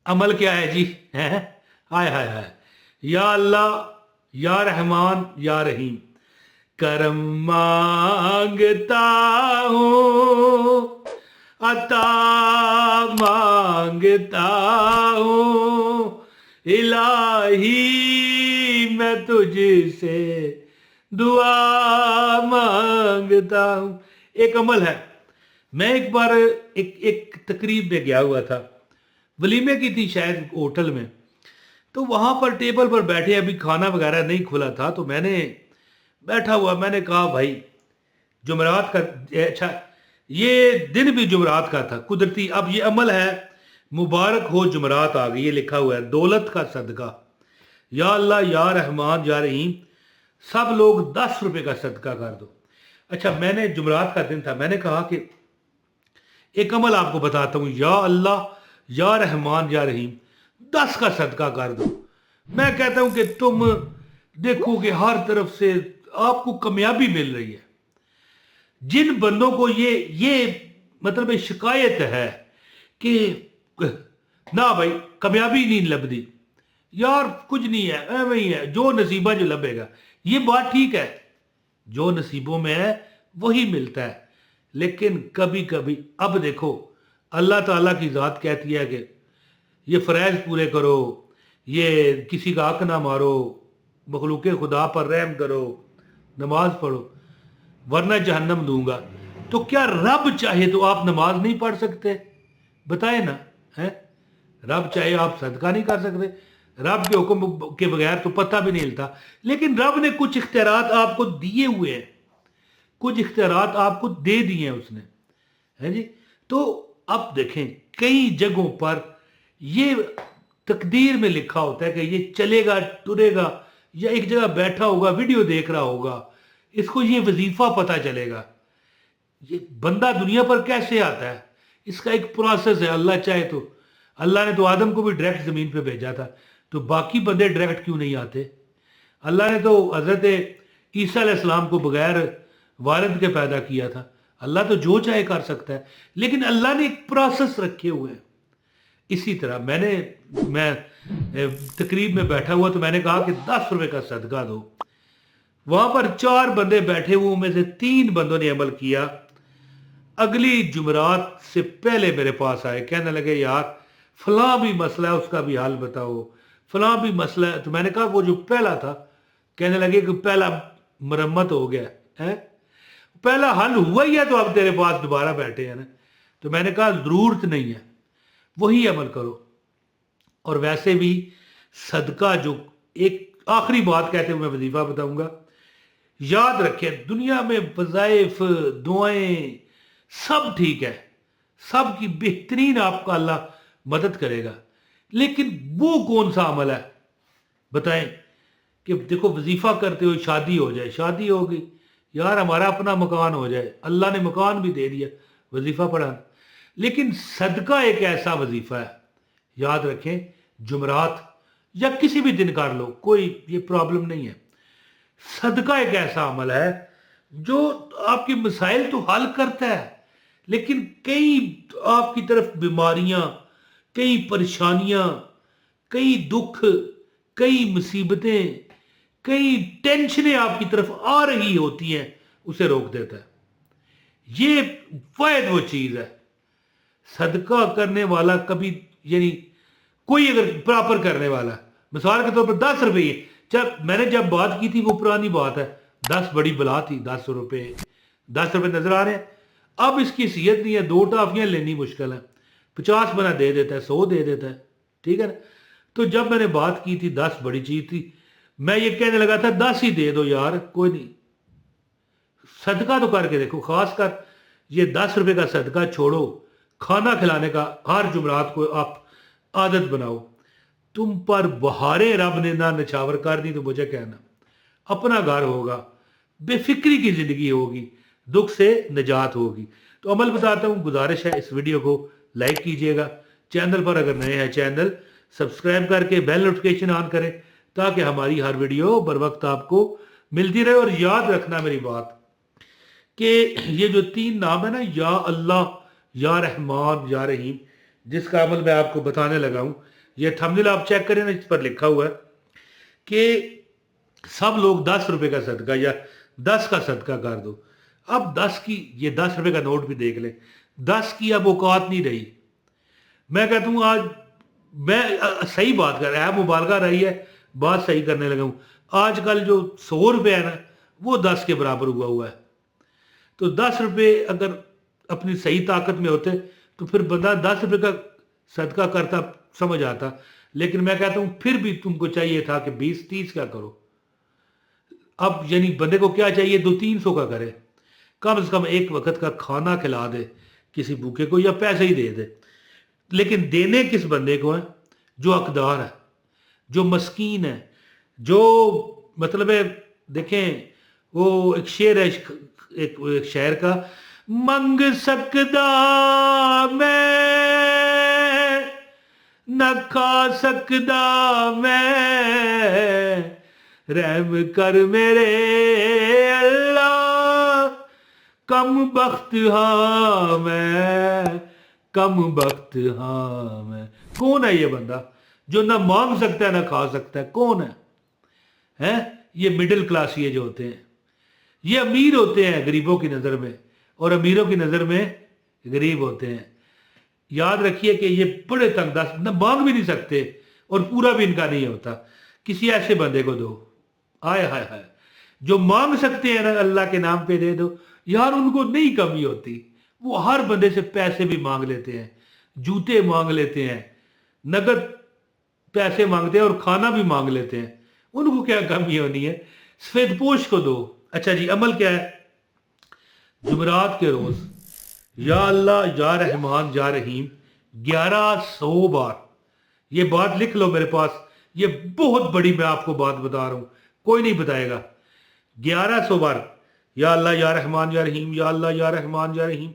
अमल क्या है जी? है हाय हाय हाय। या अल्लाह, या रहमान, या रहीम, करम मांगता हूँ, अता मांगता हूँ, इलाही मैं तुझसे दुआ मांगता हूँ। एक अमल है। मैं एक बार एक एक तकरीब में गया हुआ था, वलीमे की थी शायद होटल में। तो वहां पर टेबल पर बैठे, अभी खाना वगैरह नहीं खुला था, तो मैंने बैठा हुआ, मैंने कहा भाई जुमरात का, अच्छा ये दिन भी जुमरात का था कुदरती। अब ये अमल है, मुबारक हो जुमरात आ गई, ये लिखा हुआ है, दौलत का सदका। या अल्लाह, या रहमान, या रहीम, सब लोग 10 रुपए का सदका कर दो। अच्छा, मैंने जुमरात का दिन था, मैंने कहा कि एक अमल आपको बताता हूँ, या अल्लाह, या रहमान, या रहीम, 10 का सदका कर दो। मैं कहता हूं कि तुम देखोगे हर तरफ से आपको कामयाबी मिल रही है। जिन बंदों को ये मतलब ये शिकायत है कि ना भाई कामयाबी नहीं लभदी, यार कुछ नहीं है, ऐਵੇਂ ही है, जो नसीबा जो लभेगा, ये बात ठीक है, जो नसीबों में है वही मिलता है। लेकिन कभी कभी, अब देखो, अल्लाह ताला की ज़ात कहती है कि ये फ़रज़ पूरे करो, ये किसी का हक ना मारो, मखलूक खुदा पर रहम करो, नमाज पढ़ो, वरना जहन्नम दूंगा। तो क्या रब चाहे तो आप नमाज नहीं पढ़ सकते? बताए ना, है? रब चाहे आप सदका नहीं कर सकते? रब के हुक्म के बगैर तो पता भी नहीं हिलता। लेकिन रब ने कुछ इख्तियारात आपको दिए हुए हैं, कुछ इख्तियारात आपको दे दिए हैं उसने, है जी। तो अब देखें, कई जगहों पर ये तकदीर में लिखा होता है कि ये चलेगा टुरेगा, या एक जगह बैठा होगा वीडियो देख रहा होगा, इसको ये वजीफा पता चलेगा। ये बंदा दुनिया पर कैसे आता है, इसका एक प्रोसेस है। अल्लाह चाहे तो, अल्लाह ने तो आदम को भी डायरेक्ट ज़मीन पे भेजा था, तो बाकी बंदे डायरेक्ट क्यों नहीं आते? अल्लाह ने तो हज़रत ईसा अलैहिस्सलाम को बगैर वालिद के पैदा किया था। अल्लाह तो जो चाहे कर सकता है, लेकिन अल्लाह ने एक प्रोसेस रखे हुए हैं। इसी तरह मैं तकरीब में बैठा हुआ, तो मैंने कहा कि 10 रुपए का सदका दो। वहां पर 4 बंदे बैठे हुए, में से 3 बंदों ने अमल किया। अगली जुमरात से पहले मेरे पास आए, कहने लगे यार फलां भी मसला है, उसका भी हाल बताओ, फलां भी मसला है। तो मैंने कहा वो जो पहला था, कहने लगे कि पहला मरम्मत हो गया है, पहला हल हुआ ही है, तो अब तेरे पास दोबारा बैठे हैं ना। तो मैंने कहा जरूरत नहीं है, वही अमल करो। और वैसे भी सदका जो, एक आखिरी बात कहते हुए मैं वजीफा बताऊंगा, याद रखें दुनिया में वज़ाइफ, दुआएं सब ठीक है, सब की बेहतरीन आपका अल्लाह मदद करेगा, लेकिन वो कौन सा अमल है बताएं? कि देखो वजीफा करते हुए शादी हो जाए, शादी होगी, यार हमारा अपना मकान हो जाए, अल्लाह ने मकान भी दे दिया, वजीफा पढ़ा। लेकिन सदका एक ऐसा वजीफा है, याद रखें, जुमरात या किसी भी दिन कर लो, कोई ये प्रॉब्लम नहीं है। सदका एक ऐसा अमल है जो आपके मसाइल तो हल करता है, लेकिन कई आपकी तरफ बीमारियां, कई परेशानियां, कई दुख, कई मुसीबतें, कई टेंशनें आपकी तरफ आ रही होती हैं, उसे रोक देता है। ये वायद वो चीज है। सदका करने वाला कभी, यानी कोई अगर प्रॉपर करने वाला, मिसाल के तौर पर 10 रुपये, जब बात की थी वो पुरानी बात है, 10 बड़ी बला थी, 10 रुपये, 10 रुपये नजर आ रहे हैं। अब इसकी हैसियत नहीं है, 2 टाफियां लेनी मुश्किल है, 50 बना दे देता है, 100 दे देता है, ठीक है ना। तो जब मैंने बात की थी, 10 बड़ी चीज थी, मैं ये कहने लगा था 10 ही दे दो यार, कोई नहीं, सदका तो करके देखो। खासकर ये 10 रुपये का सदका छोड़ो, खाना खिलाने का हर जुमरात को आप आदत बनाओ। तुम पर बहारें रब ने ना निछावर कर दी तो मुझे कहना, अपना घर होगा, बेफिक्री की जिंदगी होगी, दुख से निजात होगी। तो अमल बताता हूं, गुजारिश है इस वीडियो को लाइक कीजिएगा, चैनल पर अगर नए हैं चैनल सब्सक्राइब करके बेल नोटिफिकेशन ऑन करें, ताकि हमारी हर वीडियो बर वक्त आपको मिलती रहे। और याद रखना मेरी बात, कि ये जो 3 नाम है ना, या अल्लाह, या रहमान, या रहीम, جس کا عمل میں آپ کو بتانے لگا ہوں. یہ تھمبنیل آپ چیک کریں نا, اس پر لکھا ہوا ہے کہ سب لوگ 10 روپے کا صدقہ یا 10 کا صدقہ کر دو. اب 10 کی, یہ 10 روپے کا نوٹ بھی دیکھ لیں, 10 کی اب اوقات نہیں رہی. میں کہتا ہوں آج میں صحیح بات کر رہا ہے, مبالغہ رہی ہے, بات صحیح کرنے لگا ہوں. آج کل جو 100 روپے ہے نا وہ 10 کے برابر ہوا ہے. تو 10 روپے اگر اپنی صحیح طاقت میں ہوتے تو پھر بندہ 10 روپے کا صدقہ کرتا, سمجھ آتا. لیکن میں کہتا ہوں پھر بھی تم کو چاہیے تھا کہ 20-30 کا کرو. اب یعنی بندے کو کیا چاہیے, 200-300 کا کرے, کم از کم ایک وقت کا کھانا کھلا دے کسی بھوکے کو, یا پیسے ہی دے دے. لیکن دینے کس بندے کو ہے, جو حقدار ہے, جو مسکین ہے, جو مطلب ہے. دیکھیں وہ ایک شعر ہے, ایک شاعر کا, منگ سکدا میں نہ کھا سکدا میں, رحم کر میرے اللہ کم بخت ہاں میں, کم بخت ہاں میں. کون ہے یہ بندہ جو نہ مانگ سکتا ہے نہ کھا سکتا ہے؟ کون ہے؟ یہ مڈل کلاس یہ جو ہوتے ہیں, یہ امیر ہوتے ہیں غریبوں کی نظر میں, اور امیروں کی نظر میں غریب ہوتے ہیں. یاد رکھیے کہ یہ بڑے تنگ دست, نہ مانگ بھی نہیں سکتے اور پورا بھی ان کا نہیں ہوتا. کسی ایسے بندے کو دو, آئے ہائے ہائے. جو مانگ سکتے ہیں نا اللہ کے نام پہ دے دو یار, ان کو نہیں کمی ہوتی. وہ ہر بندے سے پیسے بھی مانگ لیتے ہیں, جوتے مانگ لیتے ہیں, نقد پیسے مانگتے ہیں اور کھانا بھی مانگ لیتے ہیں. ان کو کیا کمی ہونی ہے؟ سفید پوش کو دو. اچھا جی, عمل کیا ہے؟ جمعرات کے روز یا اللہ یا رحمان یا رحیم 1100 بار. یہ بات لکھ لو میرے پاس, یہ بہت بڑی میں آپ کو بات بتا رہا ہوں, کوئی نہیں بتائے گا. 1100 بار یا اللہ یا رحمان یا رحیم, یا اللہ یا رحمان یا رحیم,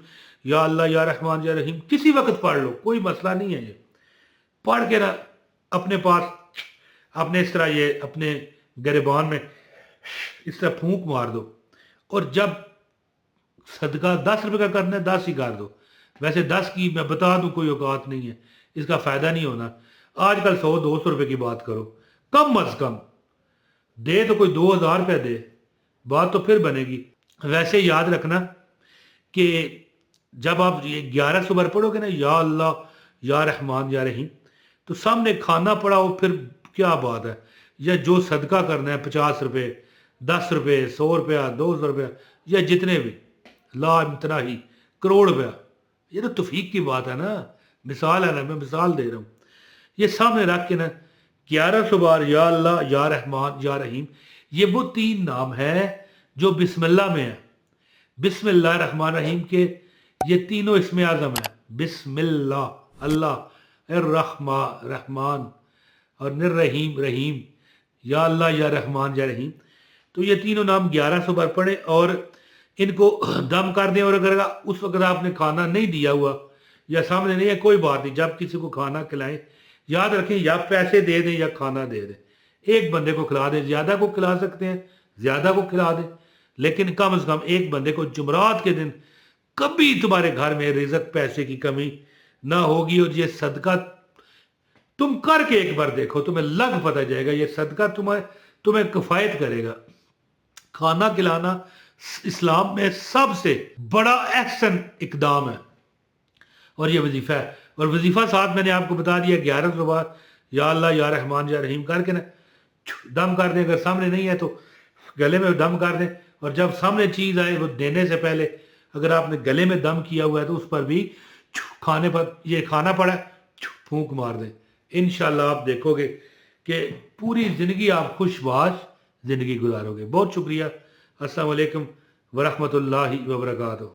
یا اللہ یا رحمان یا رحیم. کسی وقت پڑھ لو, کوئی مسئلہ نہیں ہے. یہ پڑھ کے نا اپنے پاس اپنے اس طرح یہ اپنے گریبان میں اس طرح پھونک مار دو, اور جب صدقہ 10 روپے کا کرنا ہے 10 ہی کر دو. ویسے 10 کی میں بتا دوں کوئی اوقات نہیں ہے, اس کا فائدہ نہیں ہونا. آج کل 100-200 روپے کی بات کرو, کم از کم دے تو کوئی 2000 روپے دے, بات تو پھر بنے گی. ویسے یاد رکھنا کہ جب آپ یہ 1100 بار پڑھو گے نا یا اللہ یا رحمان یا رحیم, تو سامنے کھانا پڑا ہو پھر کیا بات ہے. یا جو صدقہ کرنا ہے 50 روپے, 10 روپے, 100 روپیہ, 200 روپیہ, یا جتنے بھی, لا اتنا ہی, کروڑ روپیہ, یہ تو توفیق کی بات ہے نا. مثال ہے نا, میں مثال دے رہا ہوں. یہ سامنے رکھ کے نا 1100 بار یا اللہ یا رحمان یا رحیم. یہ وہ 3 نام ہیں جو بسم اللہ میں ہیں. بسم اللہ الرحمن الرحیم کے یہ تینوں اسم اعظم ہیں. بسم اللہ اللہ, رحمان اور الرحیم رحیم, یا اللہ یا رحمان یا رحیم. تو یہ تینوں نام 1100 بار پڑھیں اور ان کو دم کر دیں. اور اگر اس وقت آپ نے کھانا نہیں دیا ہوا یا سامنے نہیں ہے, کوئی بات نہیں, جب کسی کو کھانا کھلائیں یاد رکھیں یا پیسے دے دیں یا کھانا دے دیں. ایک بندے کو کھلا دیں, زیادہ کو کھلا سکتے ہیں زیادہ کو کھلا دیں, لیکن کم از کم ایک بندے کو. جمعرات کے دن کبھی تمہارے گھر میں رزق پیسے کی کمی نہ ہوگی. اور یہ صدقہ تم کر کے ایک بار دیکھو, تمہیں لگ پتہ جائے گا. یہ صدقہ تمہیں کفایت کرے گا. کھانا کھلانا اسلام میں سب سے بڑا احسن اقدام ہے, اور یہ وظیفہ ہے. اور وظیفہ ساتھ میں نے آپ کو بتا دیا 1100 بار یا اللہ یا رحمان یا رحیم کر کے نا دم کر دیں. اگر سامنے نہیں ہے تو گلے میں دم کر دیں, اور جب سامنے چیز آئے وہ دینے سے پہلے اگر آپ نے گلے میں دم کیا ہوا ہے تو اس پر بھی کھانے پر یہ کھانا پڑا پھونک مار دیں. انشاءاللہ آپ دیکھو گے کہ پوری زندگی آپ خوش باش زندگی گزارو گے. بہت شکریہ. السلام علیکم ورحمۃ اللہ وبرکاتہ.